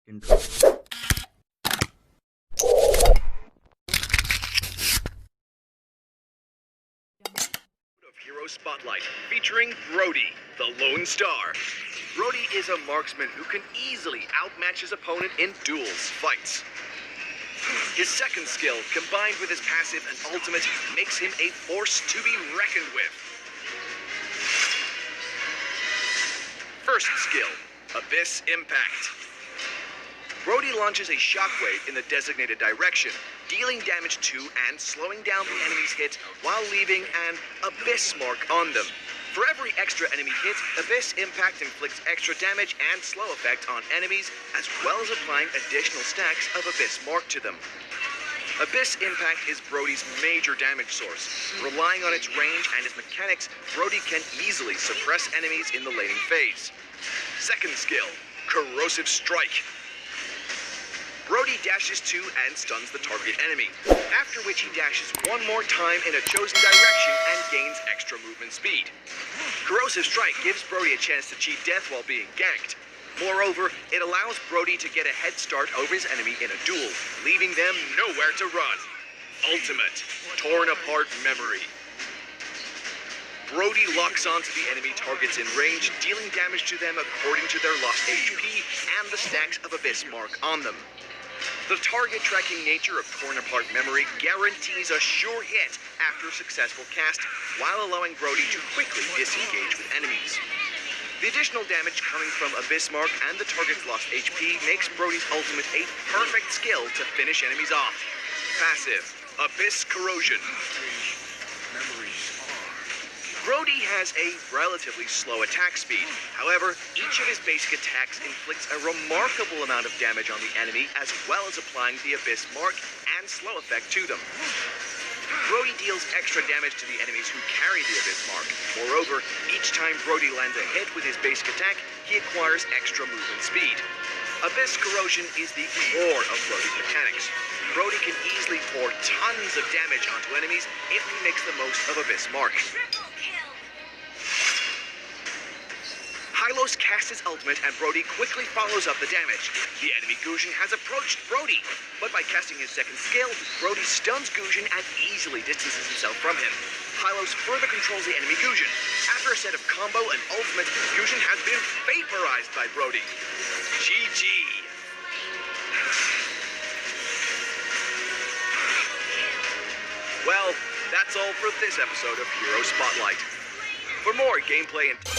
Intro. Of Hero Spotlight, featuring Brody, the Lone Star. Brody is a marksman who can easily outmatch his opponent in duels fights. His second skill, combined with his passive and ultimate, makes him a force to be reckoned with. First skill, Abyss Impact. Brody launches a shockwave in the designated direction, dealing damage to and slowing down the enemy's hit while leaving an Abyss mark on them. For every extra enemy hit, Abyss Impact inflicts extra damage and slow effect on enemies, as well as applying additional stacks of Abyss mark to them. Abyss Impact is Brody's major damage source. Relying on its range and its mechanics, Brody can easily suppress enemies in the laning phase. Second skill, Corrosive Strike. Brody dashes to and stuns the target enemy, after which he dashes one more time in a chosen direction and gains extra movement speed. Corrosive Strike gives Brody a chance to cheat death while being ganked. Moreover, it allows Brody to get a head start over his enemy in a duel, leaving them nowhere to run. Ultimate, Torn Apart Memory. Brody locks onto the enemy targets in range, dealing damage to them according to their lost HP and the stacks of Abyss mark on them. The target tracking nature of Torn Apart Memory guarantees a sure hit after a successful cast, while allowing Brody to quickly disengage with enemies. The additional damage coming from Abyss Mark and the target's lost HP makes Brody's ultimate a perfect skill to finish enemies off. Passive, Abyss Corrosion. Brody has a relatively slow attack speed. However, each of his basic attacks inflicts a remarkable amount of damage on the enemy, as well as applying the Abyss Mark and slow effect to them. Brody deals extra damage to the enemies who carry the Abyss Mark. Moreover, each time Brody lands a hit with his basic attack, he acquires extra movement speed. Abyss Corrosion is the core of Brody's mechanics. Brody can easily pour tons of damage onto enemies if he makes the most of Abyss Mark. Hylos casts his ultimate and Brody quickly follows up the damage. The enemy Guzhin has approached Brody, but by casting his second skill, Brody stuns Guzhin and easily distances himself from him. Hylos further controls the enemy Guzhin. After a set of combo and ultimate, Guzhin has been vaporized by Brody. GG. Well, that's all for this episode of Hero Spotlight. For more gameplay and